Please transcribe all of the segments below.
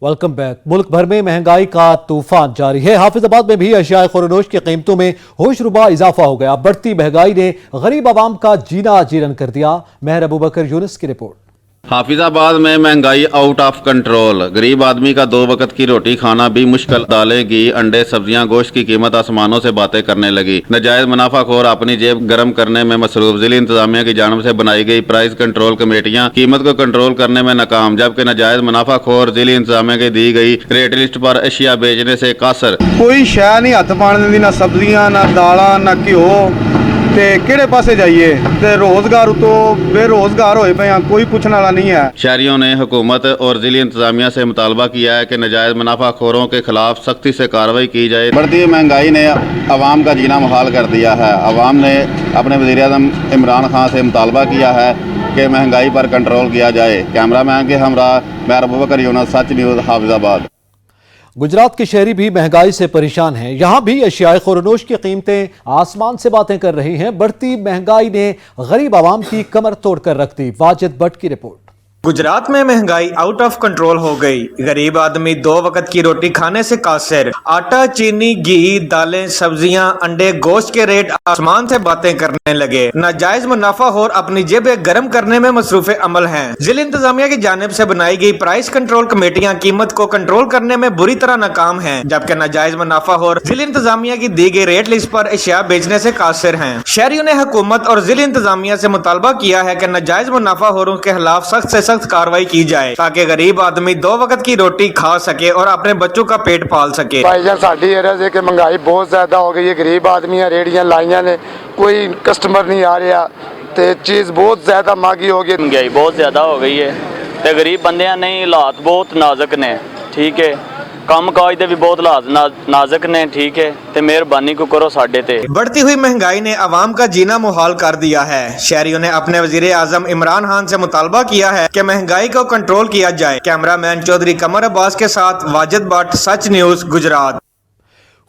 Welcome back. मुल्क भर में महंगाई का तूफान जारी है। हाफिजाबाद में भी अशियाए खुरनोश की कीमतों में होशरुबा इजाफा हो गया। बढ़ती महंगाई ने गरीब आवाम का जीना जीरन कर दिया। मेहर अबूबकर यूनुस की रिपोर्ट। हाफिजाबाद में महंगाई आउट ऑफ कंट्रोल। गरीब आदमी का 2 वक्त की रोटी खाना भी मुश्किल। दालें, घी, अंडे, सब्जियां, गोश्त की कीमत आसमानों से बातें करने लगी। नाजायज मुनाफाखोर अपनी जेब गर्म करने में मसरूफ। जिला इंतजामिया की जानब से बनाई गई प्राइस कंट्रोल कमेटियां कीमत को कंट्रोल करने में नाकाम, जबकि नाजायज मुनाफाखोर जिला इंतजामिया की दी गई रेट लिस्ट पर अशिया बेचने से कासर। कोई शह नहीं हथ पाने देंदी, ना सब्जियां, ना दालां, ना घ्यो। ते किहड़े पासे जाइए ते रोजगार तो बेरोजगार होए पे, कोई पूछने वाला नहीं है। शहरियों ने हुकूमत और जिला इंतजामिया से मुतालबा किया है कि नाजायज मुनाफाखोरों के खिलाफ सख्ती से कार्रवाई की जाए। बढ़ती महंगाई ने अवाम का जीना मुहाल कर दिया है। अवाम ने अपने वज़ीर आज़म इमरान खान से मुतालबा किया है कि महंगाई पर कंट्रोल किया जाए। कैमरा मैन के हमरा मेहर अबूबकर यूनुस, सच न्यूज़, हाफिजाबाद। गुजरात के शहरी भी महंगाई से परेशान हैं। यहाँ भी अशियाए खुरनोश की कीमतें आसमान से बातें कर रही हैं। बढ़ती महंगाई ने गरीब आवाम की कमर तोड़ कर रख दी। वाजिद भट्ट की रिपोर्ट। गुजरात में महंगाई आउट ऑफ कंट्रोल हो गई। गरीब आदमी 2 वक्त की रोटी खाने से कासिर। आटा, चीनी, घी, दालें, सब्जियां, अंडे, गोश्त के रेट आसमान से बातें करने लगे। नाजायज मुनाफाखोर अपनी जेबें गर्म करने में मसरूफ अमल हैं। जिला इंतजामिया की जानिब से बनाई गई प्राइस कंट्रोल कमेटियां कीमत को कंट्रोल करने में बुरी तरह नाकाम हैं, जबकि नाजायज मुनाफाखोर जिला इंतजामिया की दी गई रेट लिस्ट पर अशिया बेचने से कासिर हैं। शहरियों ने हुकूमत और जिला इंतजामिया से मुतालबा किया है कि नाजायज मुनाफाखोरों के खिलाफ सख्त से कार्रवाई की जाए, ताकि गरीब आदमी 2 वक्त की रोटी खा सके और अपने बच्चों का पेट पाल सके। भाईजान साडी एरिया से कि महंगाई बहुत ज्यादा हो गई है। गरीब आदमी रेड़ियां लाइया ने, कोई कस्टमर नहीं आ रहा, ते चीज बहुत ज्यादा महंगी हो गई। महंगाई बहुत ज्यादा हो गई है ते गरीब बंदे नहीं, हालात बहुत नाजुक ने। ठीक है, काम काज दे भी बहुत नाजुक ने। ठीक है, ते मेहरबानी को करो साडे ते। बढ़ती हुई महंगाई ने अवाम का जीना मुहाल कर दिया है। शहरियों ने अपने वजीर आजम इमरान खान से मुतालबा किया है कि महंगाई को कंट्रोल किया जाए। कैमरामैन चौधरी कमर अब्बास के साथ वाजिद भट्ट, सच न्यूज़, गुजरात।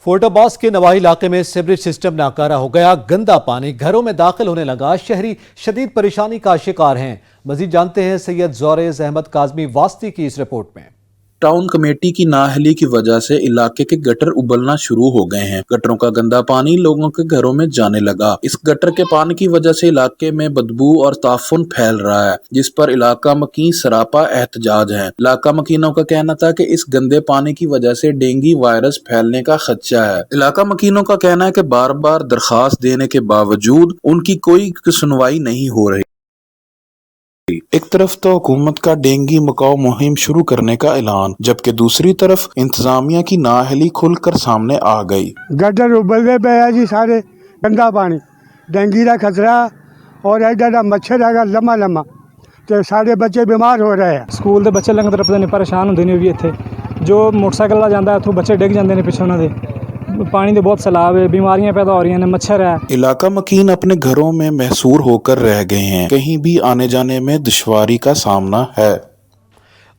फोर्ट अब्बास के नवाही इलाके में सीवरेज सिस्टम नाकारा हो गया। गंदा पानी घरों में दाखिल होने लगा। शहरी शदीद परेशानी का शिकार हैं। मजीद जानते हैं सैयद ज़ोरेज़ अहमद काज़मी वास्ती की इस रिपोर्ट में। टाउन कमेटी की नाअहली की वजह से इलाके के गटर उबलना शुरू हो गए हैं। गटरों का गंदा पानी लोगों के घरों में जाने लगा। इस गटर के पानी की वजह से इलाके में बदबू और ताफुन फैल रहा है, जिस पर इलाका मकीन सरापा एहतजाज है। इलाका मकीनों का कहना था कि इस गंदे पानी की वजह से डेंगू वायरस फैलने का खदशा है। इलाका मकीनों का कहना है कि बार बार दरखास्त देने के बावजूद उनकी कोई सुनवाई नहीं हो रही। एक तरफ तो हुकूमत का डेंगू मकाओ मुहिम शुरू करने का ऐलान, जबकि दूसरी तरफ इंतजामिया की नाअहली खुलकर सामने आ गई। गटर उबलते पे है जी, सारे गंदा पानी, डेंगू का खतरा और एडा मच्छर है लम्मा लम्मा, तो सारे बच्चे बीमार हो रहे हैं। स्कूल के बच्चे लंघ तरफ ने परेशान होंगे ने भी इत्थे जो मोटरसाइकिल वाला जाता है उथों बच्चे डिग जाते हैं पिछे उन्होंने। पानी दे बहुत सैलाब है, बीमारियां पैदा हो रही हैं, मच्छर है। इलाका मकीन अपने घरों में महसूर होकर रह गए हैं। कहीं भी आने जाने में दुश्वारी का सामना है।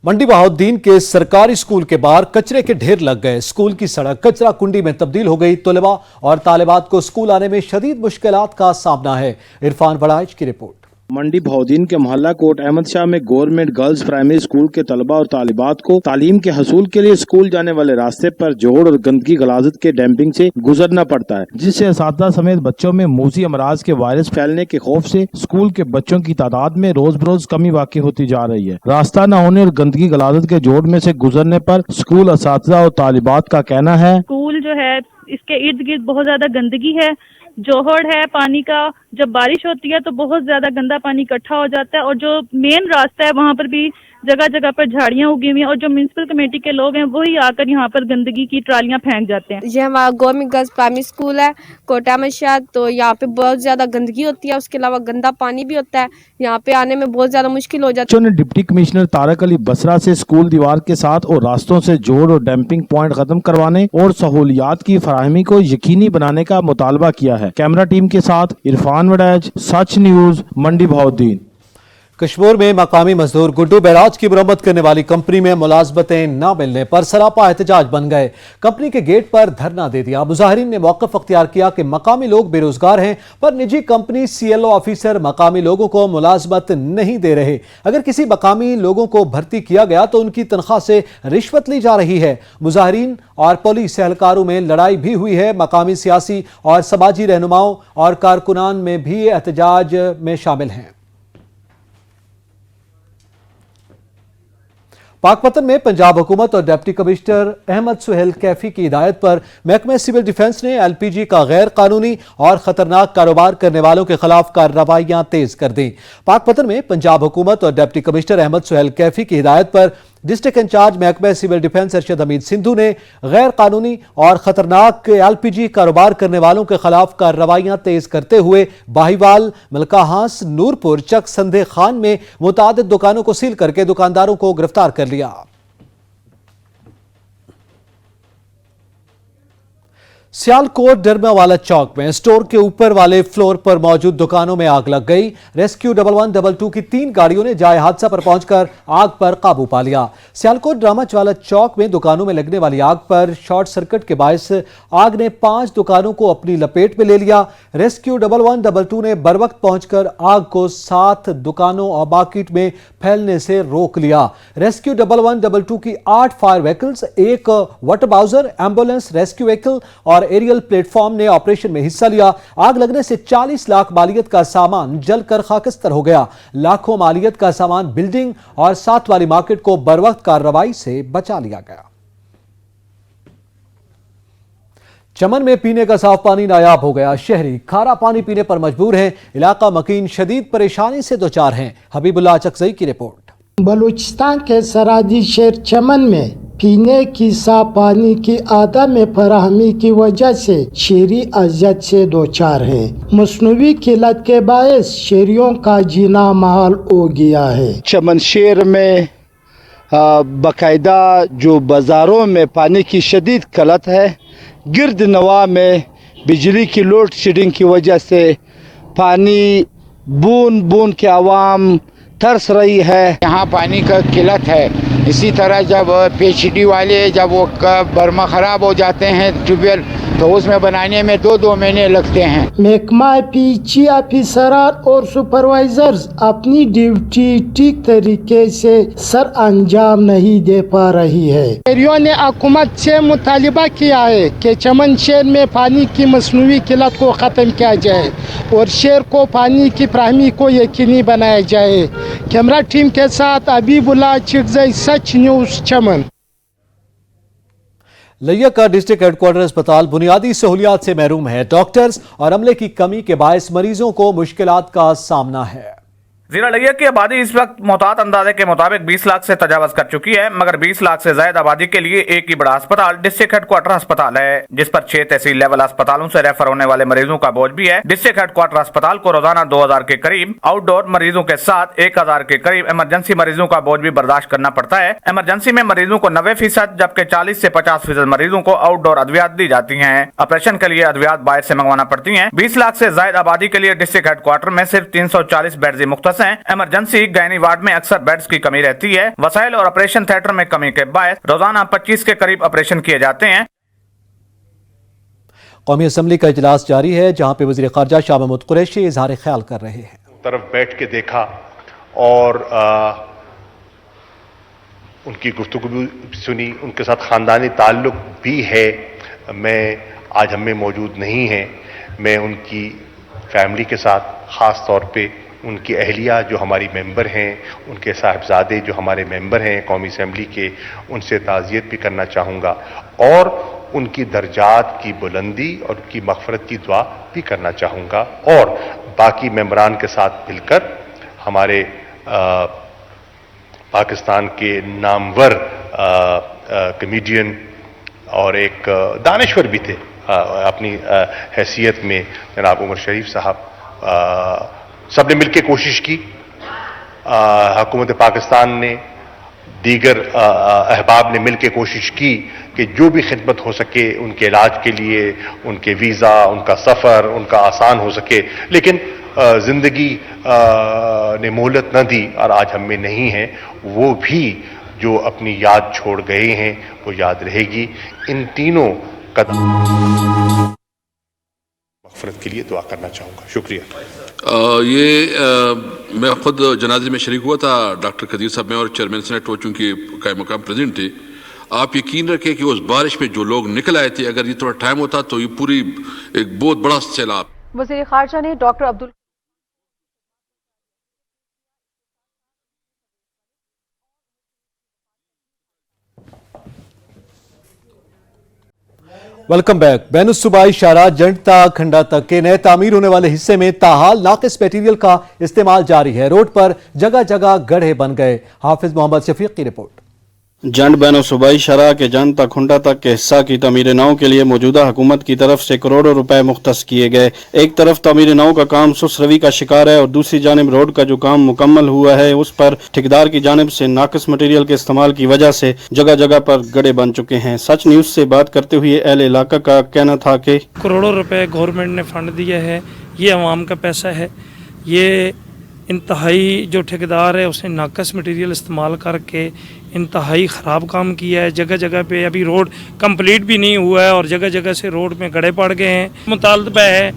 मंडी बहाउद्दीन के सरकारी स्कूल के बाहर कचरे के ढेर लग गए। स्कूल की सड़क कचरा कुंडी में तब्दील हो गई। तलबा और तालिबात को स्कूल आने में शदीद मुश्किलात का सामना है। इरफान बड़ाइच की रिपोर्ट। मंडी बहाउद्दीन के मोहल्ला कोट अहमद शाह में गवर्नमेंट गर्ल्स प्राइमरी स्कूल के तलबा और तालिबात को तालीम के हसूल के लिए स्कूल जाने वाले रास्ते पर जोड़ और गंदगी गलाजत के डैम्पिंग से गुजरना पड़ता है, जिससे असातिज़ा समेत बच्चों में मूसी अमराज के वायरस फैलने के खौफ से स्कूल के बच्चों की तादाद में रोज बरोज कमी वाक़ई होती जा रही है। रास्ता न होने और गंदगी गलाजत के जोड़ में से गुजरने पर स्कूल असातिज़ा और तालिबात का कहना है, स्कूल जो है इसके इर्द गिर्द बहुत ज्यादा गंदगी है, जोहड़ है पानी का। जब बारिश होती है तो बहुत ज्यादा गंदा पानी इकट्ठा हो जाता है, और जो मेन रास्ता है वहाँ पर भी जगह जगह पर झाड़ियाँ उगी हुई हैं, और जो म्युनिसिपल कमेटी के लोग हैं वही आकर यहाँ पर गंदगी की ट्रालियाँ फेंक जाते हैं। ये हमारा गवर्नमेंट गर्ल्स प्राइमरी स्कूल है कोटा में शायद, तो यहाँ पे बहुत ज्यादा गंदगी होती है, उसके अलावा गंदा पानी भी होता है। यहाँ पे आने में बहुत ज्यादा मुश्किल हो जाती है। डिप्टी कमिश्नर तारक अली बसरा से स्कूल दीवार के साथ और रास्तों से जोड़ और डैम्पिंग पॉइंट खत्म करवाने और सहूलियात की फराहमी को यकीनी बनाने का मुतालबा किया है। कैमरा टीम के साथ इरफान वड़ैच, सच न्यूज़, मंडी बहाउद्दीन। कश्मीर में मकामी मजदूर गुड्डू बैराज की मुरम्मत करने वाली कंपनी में मुलाजमतें न मिलने पर सरापा एहतजाज बन गए। कंपनी के गेट पर धरना दे दिया। मुजाहिरीन ने मौक़िफ़ अख्तियार किया कि मकामी लोग बेरोजगार हैं, पर निजी कंपनी CLO ऑफिसर मकामी लोगों को मुलाजमत नहीं दे रहे। अगर किसी मकामी लोगों को भर्ती किया गया तो उनकी तनख्वाह से रिश्वत ली जा रही है। मुजाहिरीन और पुलिस एहलकारों में लड़ाई भी हुई है। मकामी सियासी और समाजी रहनुमाओं और कारकुनान में भी एहतजाज में शामिल हैं। पाकपतन में पंजाब हुकूमत और डिप्टी कमिश्नर अहमद सुहेल कैफी की हिदायत पर महकमे सिविल डिफेंस ने LPG का गैर कानूनी और खतरनाक कारोबार करने वालों के खिलाफ कार्रवाइयां तेज कर दी। पाकपतन में पंजाब हुकूमत और डिप्टी कमिश्नर अहमद सुहेल कैफी की हिदायत पर डिस्ट्रिक्ट इंचार्ज महकमे सिविल डिफेंस अरशद हमीद सिंधु ने गैर कानूनी और खतरनाक LPG कारोबार करने वालों के खिलाफ कार्रवाइयां तेज करते हुए बाहीवाल, मलकाहांस, नूरपुर, चक संधे खान में मुतादिद दुकानों को सील करके दुकानदारों को गिरफ्तार कर लिया। सियालकोट डरमावाला चौक में स्टोर के ऊपर वाले फ्लोर पर मौजूद दुकानों में आग लग गई। रेस्क्यू 1122 की 3 गाड़ियों ने जाए हादसा पर पहुंचकर आग पर काबू पा लिया। सियालकोट डरामावाला चौक में दुकानों में लगने वाली आग पर शॉर्ट सर्किट के बायस आग ने 5 दुकानों को अपनी लपेट में ले लिया। रेस्क्यू 1122 ने बरवक्त पहुंचकर आग को 7 दुकानों और मार्केट में फैलने से रोक लिया। रेस्क्यू 1122 की 8 fire vehicles, 1 water bowser, ambulance, rescue vehicle और एरियल प्लेटफॉर्म ने ऑपरेशन में हिस्सा लिया। आग लगने से 40 लाख मालियत का सामान जलकर खाकस्तर हो गया। लाखों मालियत का सामान बिल्डिंग और साथ वाली मार्केट को बरवक्त कार्रवाई से बचा लिया गया। चमन में पीने का साफ पानी नायाब हो गया। शहरी खारा पानी पीने पर मजबूर हैं। इलाका मकीन शदीद परेशानी से दो चार हैं। हबीबुल्लाह चकजई की रिपोर्ट। बलूचिस्तान के सराजी शहर चमन में पीने की साफ पानी की आदम फराहमी की वजह से शहरी अजियत से दो चार हैं। मसनूवी किल्लत के बायस शहरियों का जीना महाल हो गया है। चमन शहर में बाकायदा जो बाज़ारों में पानी की शदीद किल्लत है। गिरद नवा में बिजली की लोड शेडिंग की वजह से पानी बूंद बूंद के आवाम तरस रही है। यहाँ पानी का किल्लत है। इसी तरह जब PhD वाले जब वो बर्मा ख़राब हो जाते हैं ट्यूबवेल, तो उसमें बनाने में 2-2 महीने लगते हैं। महकमा PG अफसरान और सुपरवाइजर्स अपनी ड्यूटी ठीक तरीके से सर अंजाम नहीं दे पा रही है। शहरियों ने हुकूमत से मुतालिबा किया है कि चमन शहर में पानी की मसनूई किल्लत को ख़त्म किया जाए और शहर को पानी की फराहमी को यकीनी बनाया जाए। कैमरा टीम के साथ हबीबुल्लाह चिकजई, सच न्यूज़ चमन। लिया का डिस्ट्रिक्ट हेडक्वार्टर अस्पताल बुनियादी सहूलियात से महरूम है। डॉक्टर्स और अमले की कमी के बायस मरीजों को मुश्किलात का सामना है। जिला लिया की आबादी इस वक्त मोहतात अंदाजे के मुताबिक 20 लाख से तजावज कर चुकी है, मगर 20 लाख से ज्यादा आबादी के लिए एक ही बड़ा अस्पताल डिस्ट्रिक्ट हेडक्वार्टर अस्पताल है, जिस पर 6 तहसील लेवल अस्पतालों से रेफर होने वाले मरीजों का बोझ भी है। डिस्ट्रिक्ट हेडक्वार्टर अस्पताल को रोजाना 2000 के करीब आउटडोर मरीजों के साथ 1000 के करीब इमरजेंसी मरीजों का बोझ भी बर्दाश्त करना पड़ता है। इमरजेंसी में मरीजों को 90%, जबकि 40 से 50% मरीजों को आउटडोर अद्वियात दी जाती है। ऑपरेशन के लिए अद्वियात बाहर से मंगवाना पड़ती है। 20 लाख से ज्यादा आबादी के लिए डिस्ट्रिक्ट हेडक्वार्टर में सिर्फ 340 बेड्स ही मुख्तस है। इमरजेंसी गायनी वार्ड में अक्सर बेड्स की कमी रहती है। वसाइल और ऑपरेशन थिएटर में कमी के बायस रोजाना 25 के करीब ऑपरेशन किए जाते हैं। कौमी असम्बली का इजलास जारी है, जहां पे वज़ीर ख़ारजा शाह महमूद कुरैशी इज़हार ख्याल कर रहे हैं। तरफ बैठ के देखा और उनकी गुफ्तगू भी सुनी, उनके साथ ख़ानदानी ताल्लुक़ भी है। मैं आज हम में मौजूद नहीं है। मैं उनकी फैमिली के साथ, ख़ास तौर पे उनकी अहलिया जो हमारी मेंबर हैं, उनके साहिबजादे जो हमारे मेंबर हैं कौमी असम्बली के, उनसे ताज़ियत भी करना चाहूँगा और उनकी दर्जात की बुलंदी और उनकी मग़फ़रत की दुआ भी करना चाहूँगा। और बाकी मेंबरान के साथ मिलकर हमारे पाकिस्तान के नामवर कमेडियन और एक दानिश्वर भी थे अपनी हैसियत में, जनाब उमर शरीफ साहब, सबने मिलकर कोशिश की। हुकूमत पाकिस्तान ने, दीगर अहबाब ने मिलकर कोशिश की कि जो भी खिदमत हो सके उनके इलाज के लिए, उनके वीज़ा, उनका सफ़र, उनका आसान हो सके। लेकिन ज़िंदगी ने मोहलत न दी और आज हम में नहीं है, वो भी जो अपनी याद छोड़ गए हैं वो याद रहेगी। इन तीनों का मग़फ़िरत के लिए दुआ करना चाहूँगा। शुक्रिया। मैं खुद जनाजे में शरीक हुआ था, डॉक्टर कदीर साहब में और चेयरमैन सेनेट वो चूँकि कायम मकाम प्रेजेंट थे। आप यकीन रखें कि उस बारिश में जो लोग निकल आए थे, अगर ये थोड़ा टाइम होता तो ये पूरी एक बहुत बड़ा सैलाब। वज़ीर ख़ारजा ने doctor Abdul welcome back. Ban सूबाई शाहराह जंडता खंडा तक के नए तामीर होने वाले हिस्से में ताहाल नाकिस मटीरियल का इस्तेमाल जारी है। रोड पर जगह जगह गड्ढे बन गए। हाफिज मोहम्मद शफीक की रिपोर्ट। जंड बैन सूबाई शराह के जंड तक खुंडा तक के हिस्सा की तमीर नाव के लिए मौजूदा हुकूमत की तरफ से करोड़ों रुपए मुख्तस किए गए। एक तरफ तमीर नाव का काम सुस्त रवि का शिकार है और दूसरी जानिब रोड का जो काम मुकम्मल हुआ है उस पर ठेकेदार की जानिब से नाकिस मटीरियल के इस्तेमाल की वजह से जगह जगह पर गड्ढे बन चुके हैं। सच न्यूज से बात करते हुए अहले इलाका का कहना था कि करोड़ों रुपए गवर्नमेंट ने फंड दिया है, ये अवाम का पैसा है। ये इंतहाई जो ठेकेदार है उसने नाकस मटेरियल इस्तेमाल करके इंतहाई ख़राब काम किया है। जगह जगह पे अभी रोड कंप्लीट भी नहीं हुआ है और जगह जगह से रोड में गड्ढे पड़ गए हैं। मुतालबा है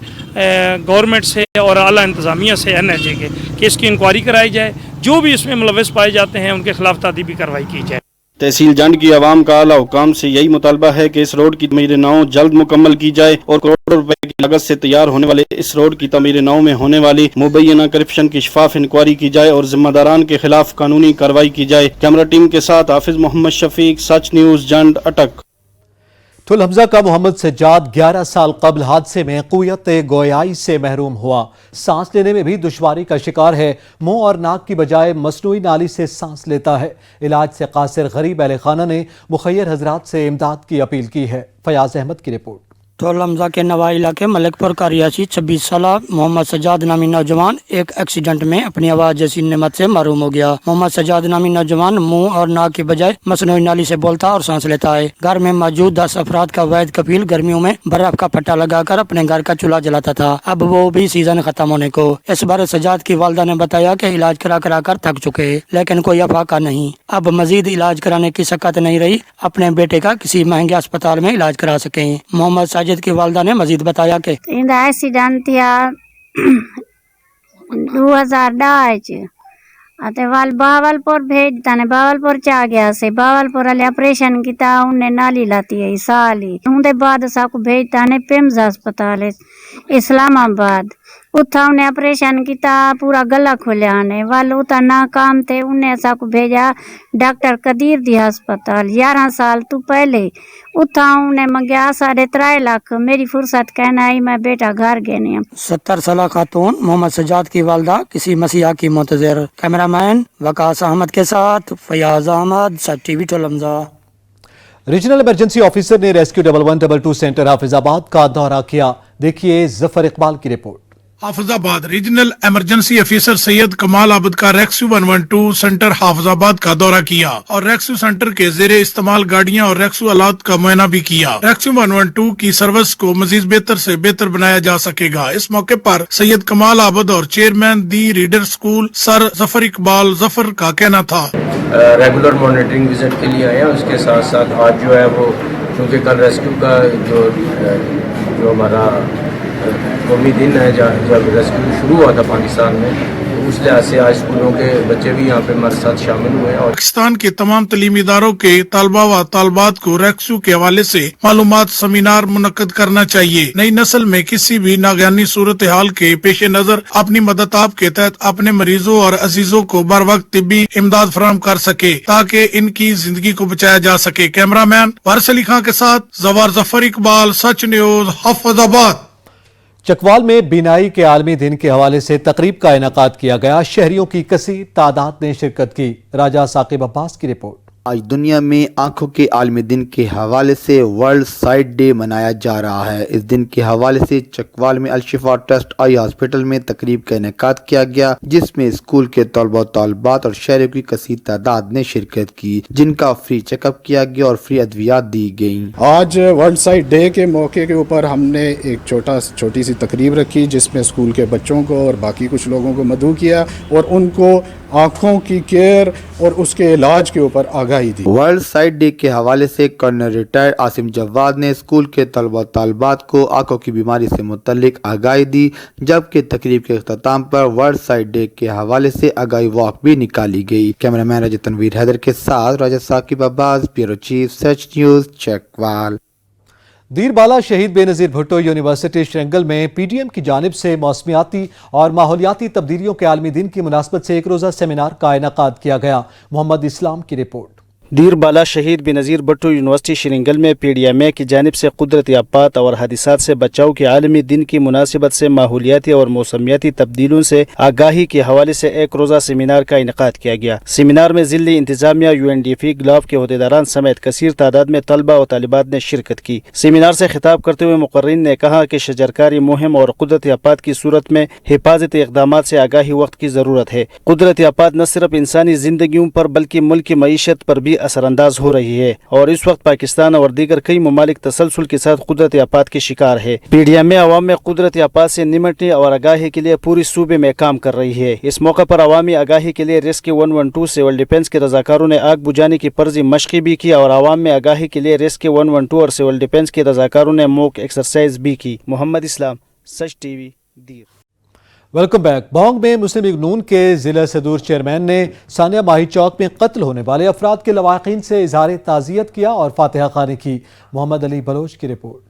गवर्नमेंट से और आला इंतज़ामिया से NHA के कि इसकी इंक्वायरी कराई जाए, जो भी इसमें मुलविस पाए जाते हैं उनके खिलाफ तादीबी कार्रवाई की जाए। तहसील जंड की आवाम का आला हुकाम से यही मुतालबा है कि इस रोड की तमीर नाव जल्द मुकम्मल की जाए और करोड़ों रुपए की लागत से तैयार होने वाले इस रोड की तमीर नाव में होने वाली मुबैना करप्शन की शफाफ इंक्वायरी की जाए और जिम्मेदारान के खिलाफ कानूनी कार्रवाई की जाए। कैमरा टीम के साथ हाफिज मोहम्मद शफीक, सच न्यूज जंड अटक। तुल हमजा का मोहम्मद सज्जाद 11 साल कबल हादसे में क़ुव्वत गोयाई से महरूम हुआ। सांस लेने में भी दुश्वारी का शिकार है। मुंह और नाक की बजाय मसनूई नाली से सांस लेता है। इलाज से कासिर गरीब अहले खाना ने मुखैर हजरात से इमदाद की अपील की है। फयाज अहमद की रिपोर्ट। तुल हमजा के नवा इलाके मलिकपुर का रियासी 26 साल मोहम्मद सज्जाद नामी नौजवान एक एक्सीडेंट में अपनी आवाज़ जैसी नेमत से महरूम हो गया। मोहम्मद सज्जाद नामी नौजवान मुंह और नाक की बजाय मसनूई नाली से बोलता और सांस लेता है। घर में मौजूद 10 अफराद का वैद कफील गर्मियों में बर्फ का फट्टा लगाकर अपने घर का चूल्हा जलाता था। अब वो भी सीजन खत्म होने को। इस बार सज्जाद की वालदा ने बताया कि इलाज करा करा कर थक चुके, लेकिन कोई अफाका नहीं। अब मजीद इलाज कराने की सकत नहीं रही, अपने बेटे का किसी महंगे अस्पताल में इलाज करा सके। मोहम्मद साजिद की वालदा ने मजीद बताया कि एक्सीडेंट थिया 2010 अते वाल बावलपुर भेज ताने बावलपुर चा गया से बावलपुर वाले ऑपरेशन किया उन्हें नाली लाती है साली उनके बाद साकू भेज ताने पिम्स अस्पताल इस्लामाबाद उथा उन्हें ऑपरेशन किया पूरा गला खोलिया ने वाल उता नाकाम थे उन्हें साकू भेजा डॉक्टर कदीर दी अस्पताल 11 साल तू पहले उथा उन्हें मंगया 3.5 लाख मेरी फुर्सत कहना आई मैं बेटा घर गए। 70 साल खातून मोहम्मद सज्जाद की वालदा किसी मसीहा की मुंतज़िर। कैमरामैन वकास अहमद के साथ फयाज अहमद, सब TV तुल हमजा। रीजनल इमरजेंसी ऑफिसर ने रेस्क्यू 1122 सेंटर हाफिजाबाद का दौरा किया। देखिए जफर इकबाल की report. Hafizabad regional emergency officer Syed Kamal आबद का रेस्क्यू 112 सेंटर हाफिजाबाद का दौरा किया और रेस्क्यू सेंटर के जेरे इस्तेमाल गाड़ियां और रेस्क्यू आलात का मुआयना भी किया। रेस्क्यू 112 की सर्विस को मजीद बेहतर से बेहतर बनाया जा सकेगा। इस मौके पर सैयद कमाल आबद और chairman the reader school sir Zafar Iqbal Zafar का कहना था रेगुलर मॉनिटरिंग विजिट के लिए आए। उसके साथ साथ आज जो है वो क्योंकि कल रेस्क्यू का जो हमारा कौमी दिन है जब रेस्क्यू शुरू हुआ था पाकिस्तान में, तो उस लिहाज से आज स्कूलों के बच्चे भी यहाँ पे हमारे साथ शामिल हुए और पाकिस्तान के तमाम तलीमी इदारों के तलबा व तालबात को रेस्क्यू के हवाले से मालूमात सेमिनार मुनक्कद करना चाहिए। नई नस्ल में किसी भी नागहानी सूरत हाल के पेश नजर अपनी मदद आप के तहत अपने मरीजों और अजीजों को बर वक्त तिब्बी इमदाद फराहम कर सके ताकि इनकी जिंदगी को बचाया जा सके। कैमरामैन वारिस अली खां के साथ जवार जफर इकबाल, सच न्यूज हाफिजाबाद। चकवाल में बीनाई के आलमी दिन के हवाले से तकरीब का इनेकाद किया गया। शहरियों की कसीर तादाद ने शिरकत की। राजा साकिब अब्बास की रिपोर्ट। آج دنیا میں آنکھوں کے عالمی دن کے حوالے سے ورلڈ سائٹ ڈے منایا جا رہا ہے۔ اس دن کے حوالے سے چکوال میں الشفا ٹرسٹ آئی ہاسپٹل میں تقریب کا انعقاد کیا گیا، جس میں اسکول کے طلباء و طالبات اور شہریوں کی کثیر تعداد نے شرکت کی، جن کا فری چیک اپ کیا گیا اور فری ادویات دی گئیں۔ آج ورلڈ سائٹ ڈے کے موقع کے اوپر ہم نے ایک چھوٹی سی تقریب رکھی، جس میں اسکول کے بچوں کو اور باقی کچھ لوگوں کو مدعو کیا اور ان کو آنکھوں کی کیئر اور اس کے علاج کے اوپر آگاہی دی۔ ورلڈ سائٹ ڈے کے حوالے سے کرنل ریٹائرڈ عاصم جواد نے اسکول کے طلباء و طالبات کو آنکھوں کی بیماری سے متعلق آگاہی دی، جبکہ تقریب کے اختتام پر ورلڈ سائٹ ڈے کے حوالے سے آگاہی واک بھی نکالی گئی۔ کیمرہ مین راجہ تنویر حیدر کے ساتھ راجہ ثاقب عباس، بیورو چیف سچ نیوز، چکوال۔ دیر بالا شہید بے نظیر بھٹو یونیورسٹی شرنگل میں پی ڈی ایم کی جانب سے موسمیاتی اور ماحولیاتی تبدیلیوں کے عالمی دن کی مناسبت سے ایک روزہ سیمینار کا انعقاد کیا گیا۔ محمد اسلام کی رپورٹ۔ دیر بالا شہید بے نظیر بھٹو یونیورسٹی شرنگل میں پی ڈی ایم اے کی جانب سے قدرتی آفات اور حادثات سے بچاؤ کے عالمی دن کی مناسبت سے ماحولیاتی اور موسمیاتی تبدیلیوں سے آگاہی کے حوالے سے ایک روزہ سیمینار کا انعقاد کیا گیا۔ سیمینار میں ضلعی انتظامیہ، you N D P, GLOF کے عہدیداران سمیت کثیر تعداد میں طلبہ و طالبات نے شرکت کی۔ سیمینار سے خطاب کرتے ہوئے مقررین نے کہا کہ شجرکاری مہم اور قدرتی آفات کی صورت میں حفاظتی اقدامات سے آگاہی وقت کی ضرورت ہے۔ قدرتی آفات نہ صرف انسانی زندگیوں پر بلکہ ملک کی معیشت پر بھی اثر انداز ہو رہی ہے اور اس وقت پاکستان اور دیگر کئی ممالک تسلسل کے ساتھ قدرتی آفات کے شکار ہے۔ پی ڈی ایم اے عوام میں قدرتی آفات سے نمٹنے اور آگاہی کے لیے پوری صوبے میں کام کر رہی ہے۔ اس موقع پر عوامی آگاہی کے لیے ریسکیو 112 سول ڈیفنس کے رضاکاروں نے آگ بجھانے کی فرضی مشقیں بھی کی اور عوام میں آگاہی کے لیے ریسکیو 112 اور سول ڈیفنس کے رضاکاروں نے موک ایکسرسائز بھی کی۔ محمد اسلام، سچ ٹی وی، دیر۔ Welcome back. بونگ میں مسلم لیگ نون کے ضلع صدور چیئرمین نے ثانیہ ماہی چوک میں قتل ہونے والے افراد کے لواحقین سے اظہار تعزیت کیا اور فاتحہ خوانی کی۔ محمد علی بلوچ کی رپورٹ۔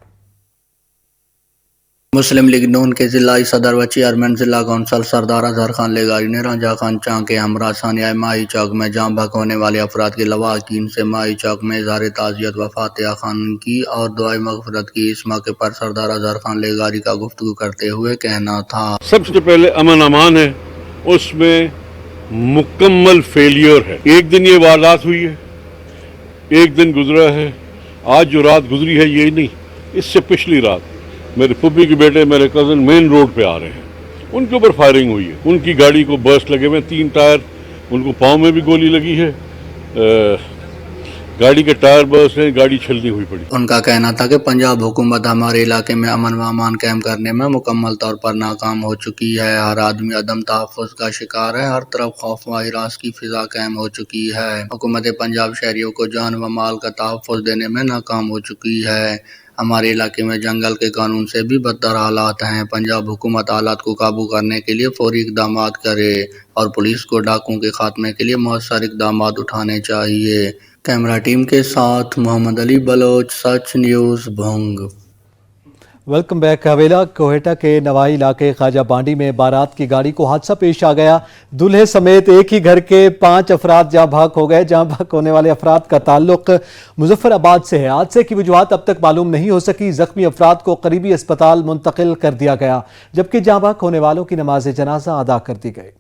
مسلم لیگ نون کے ضلعی صدر و چیئرمین ضلع کونسل سردار اظہر خان لیگاری نے رانجھا خان چاں کے ہمراہ ثانیہ ماہی چوک میں جاں بحق ہونے والے افراد کے لواحقین سے ماہی چوک میں اظہار تعزیت و فاتحہ خوانی کی اور دعائے مغفرت کی۔ اس موقع پر سردار اظہر خان لیگاری کا گفتگو کرتے ہوئے کہنا تھا، سب سے پہلے امن امان ہے، اس میں مکمل فیلیئر ہے۔ ایک دن یہ واردات ہوئی ہے، ایک دن گزرا ہے، آج جو رات گزری ہے یہ نہیں، اس سے پچھلی رات میرے پھوپھی کے بیٹے، میرے کزن مین روڈ پہ آ رہے ہیں، ان کے اوپر فائرنگ ہوئی ہے، ان کی گاڑی کو برسٹ لگے ہوئے 3 ٹائر، ان کو پاؤں میں بھی گولی لگی ہے، گاڑی کے ٹائر برسٹ ہیں، گاڑی چھلنی ہوئی پڑی۔ ان کا کہنا تھا کہ پنجاب حکومت ہمارے علاقے میں امن و امان قائم کرنے میں مکمل طور پر ناکام ہو چکی ہے۔ ہر آدمی عدم تحفظ کا شکار ہے، ہر طرف خوف و ہراس کی فضا قائم ہو چکی ہے۔ حکومت پنجاب شہریوں کو جان و مال کا تحفظ دینے میں ناکام ہو چکی ہے۔ ہمارے علاقے میں جنگل کے قانون سے بھی بدتر حالات ہیں۔ پنجاب حکومت حالات کو قابو کرنے کے لیے فوری اقدامات کرے اور پولیس کو ڈاکوؤں کے خاتمے کے لیے مؤثر اقدامات اٹھانے چاہیے۔ کیمرہ ٹیم کے ساتھ Muhammad Ali Baloch, Such news, Bhong. Welcome back. Haveli Kohata کے نوائی علاقے خواجہ بانڈی میں بارات کی گاڑی کو حادثہ پیش آ گیا۔ دلہے سمیت ایک ہی گھر کے 5 افراد جاں بحق ہو گئے۔ جاں بحق ہونے والے افراد کا تعلق مظفر آباد سے ہے۔ حادثے کی وجوہات اب تک معلوم نہیں ہو سکی۔ زخمی افراد کو قریبی اسپتال منتقل کر دیا گیا، جبکہ جاں بحق ہونے والوں کی نماز جنازہ ادا کر دی گئی۔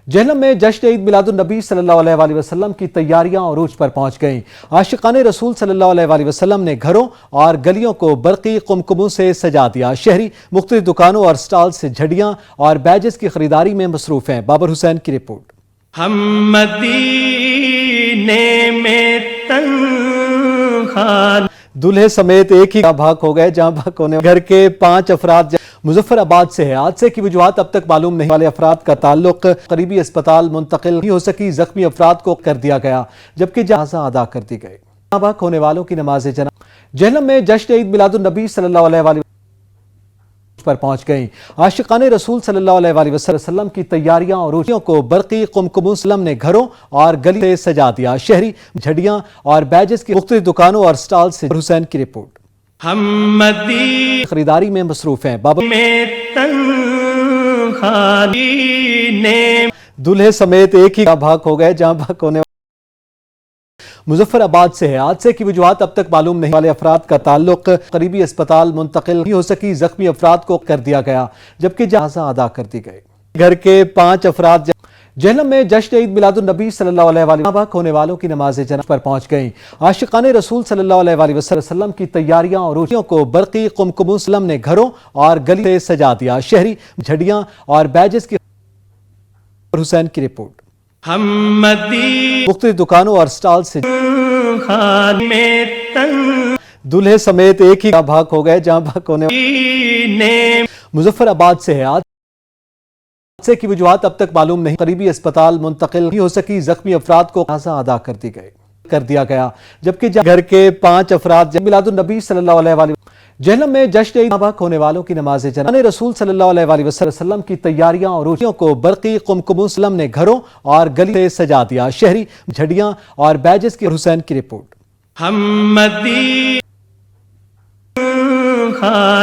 جہلم میں جشن عید میلاد النبی صلی اللہ علیہ وآلہ وسلم کی تیاریاں عروج پر پہنچ گئیں۔ عاشقان رسول صلی اللہ علیہ وآلہ وسلم نے گھروں اور گلیوں کو برقی قمقموں سے سجا دیا۔ شہری مختلف دکانوں اور سٹال سے جھڑیاں اور بیجز کی خریداری میں مصروف ہیں۔ بابر حسین کی رپورٹ۔ ہم مدینے میں تنہا، دلہے سمیت ایک ہی بھاگ ہو گئے۔ جہاں بھاگ ہونے گھر کے 5 افراد مظفر آباد سے ہے۔ حادثے کی وجوہات اب تک معلوم نہیں والے افراد کا تعلق قریبی اسپتال منتقل نہیں ہو سکی۔ زخمی افراد کو کر دیا گیا، جبکہ جنازہ ادا کر دی گئی۔ جہاں بھاگ ہونے والوں کی نماز جنازہ۔ جہلم میں جشن عید میلاد النبی صلی اللہ علیہ وآلہ پر پہنچ گئیں۔ عاشقان رسول صلی اللہ علیہ وآلہ وسلم کی تیاریاں اور روشنیوں کو برقی قمقموں نے گھروں اور گلی سے سجا دیا۔ شہری جھڑیاں اور بیجز کی مختلف دکانوں اور سٹال سے حسین کی رپورٹ۔ ہم مدینے خریداری میں مصروف ہیں۔ میں تنہا دلہے سمیت ایک ہی بھاگ ہو گئے۔ جہاں بھاگ ہونے مظفر آباد سے ہے۔ حادثے کی وجوہات اب تک معلوم نہیں والے افراد کا تعلق قریبی اسپتال منتقل نہیں ہو سکی۔ زخمی افراد کو کر دیا گیا، جبکہ جنازہ ادا کر دی گئی۔ گھر کے 5 افراد जहलम में जश्न ईद मिलादुन्नबी सल्लल्लाहु अलैहि वसल्लम होने वालों की नमाज जनाज़ा पर पहुंच गईं। आशिकाने रसूल सल्लल्लाहु अलैहि वसल्लम की तैयारियां और रोटियों को बरकी कुमकुम ने घरों और गली से सजा दिया। शहरी झड़ियां और बैजेस की हुसैन की रिपोर्ट। मुख्तलिफ दुकानों और स्टॉल से दूल्हे समेत एक ही भाग हो गए। जहां भाग होने मुजफ्फराबाद से है। हादसे की वजूहात अब तक मालूम नहीं। करीबी अस्पताल मुंतकिल नहीं हो सकी। जख्मी अफराद को क़ज़ा अदा कर दिया गया, जबकि घर के 5 अफराद मिलादुन्नबी सल्लल्लाहु अलैहि वसल्लम। जहलम में जश्न ईद होने वालों की नमाज जनाज़ा रसूल सल्लल्लाहु अलैहि वसल्लम की तैयारियां और रोटियों को बरकी कुमकुम ने घरों और गली से सजा दिया। शहरी झड़ियां और बैजेस की हुसैन की रिपोर्ट।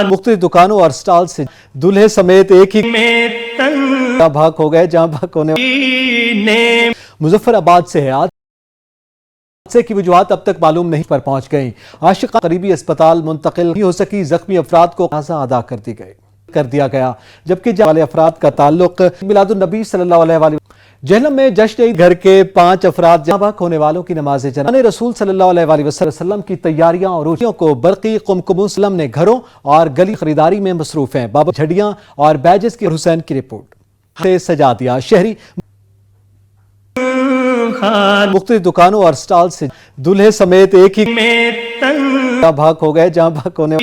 मुख्तलिफ दुकानों और स्टॉल से दूल्हे समेत एक ही भाग हो गए। जहां भाग होने मुजफ्फराबाद से है। हादसे की वजूहात अब तक मालूम नहीं पर पहुंच गईं। आशिका करीबी अस्पताल मुंतकिल नहीं हो सकी। जख्मी अफराद को क़ज़ा अदा कर दिया गया, जबकि वाले अफराद का ताल्लुक मिलादुन्नबी सल्लल्लाहु अलैहि वसल्लम। जहलम में जश्न ईद घर के 5 अफराद जहां होने वालों की नमाज जनाज़ा रसूल सल्लल्लाहु अलैहि वसल्लम की तैयारियां और रोटियों को बरकी कुमकुम ने घरों और गली खरीदारी में मसरूफ हैं। बाबा झड़ियां और बैजेस की हुसैन की रिपोर्ट से सजा दिया। शहरी मुख्तलिफ दुकानों और स्टॉल से दूल्हे समेत एक ही भाग हो गए। जहां भाग होने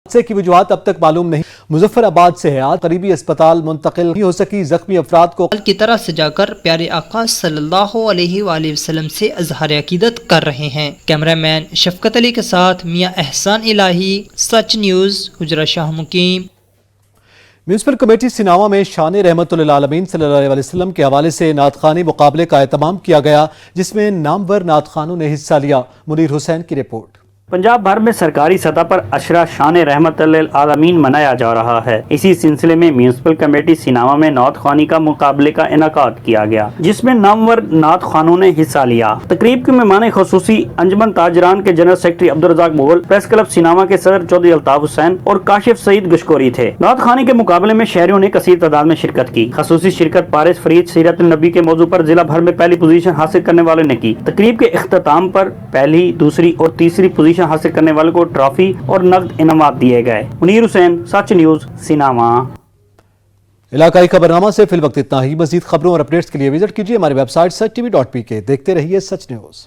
हादसे की वजूहात अब तक मालूम नहीं। मुजफ्फराबाद से है। आज करीबी अस्पताल मुंतकिल नहीं हो सकी। जख्मी अफराद को की तरह सजाकर प्यारे आका सल्लल्लाहु अलैहि वसल्लम से इज़हार अकीदत कर रहे हैं। कैमरामैन शफकत अली के साथ मियां एहसान इलाही, सच न्यूज़, हुजरा शाह मुकीम। म्यूनसिपल कमेटी सिनावा में शान रहमतुल आलमीन सल्लल्लाहु अलैहि वसल्लम के हवाले से नात ख़ानी मुकाबले का एहतमाम किया गया, जिसमें नामवर नात ख़ानों ने हिस्सा लिया। मुनीर हुसैन की रिपोर्ट। पंजाब भर में सरकारी सतह पर अशरा शान रहमतुल आलमीन मनाया जा रहा है। इसी सिलसिले में म्यूनसिपल कमेटी सिनावा में नात ख़ानी का मुकाबले का इनेकाद किया गया, जिसमें नामवर नात ख़ानों ने हिस्सा लिया। तकरीब के मेहमान खुसूसी अंजुमन ताजरान के general secretary Abdul Razzaq Mughal, press club Sinawan के सदर चौधरी अल्ताफ हुसैन और काशिफ सईद गुशकोरी थे। नात ख़ानी के मुकाबले में शहरियों ने कसीर तादाद में शिरकत की। खसूसी शिरकत पारिस फरीद सीरत नबी के मौजू पर जिला भर में पहली पोजीशन हासिल करने वाले ने की। तकरीब के इख्तिताम पर पहली, दूसरी और तीसरी पोजीशन हासिल करने वालों को ट्रॉफी और नकद इनामात दिए गए। मुनीर हुसैन, सच न्यूज़, सिनावा। इलाकाई खबरनामा से फिल वक्त इतना ही। मजीद खबरों और अपडेट्स के लिए विजिट कीजिए हमारी वेबसाइट sach.tv.pk। देखते रहिए सच न्यूज़।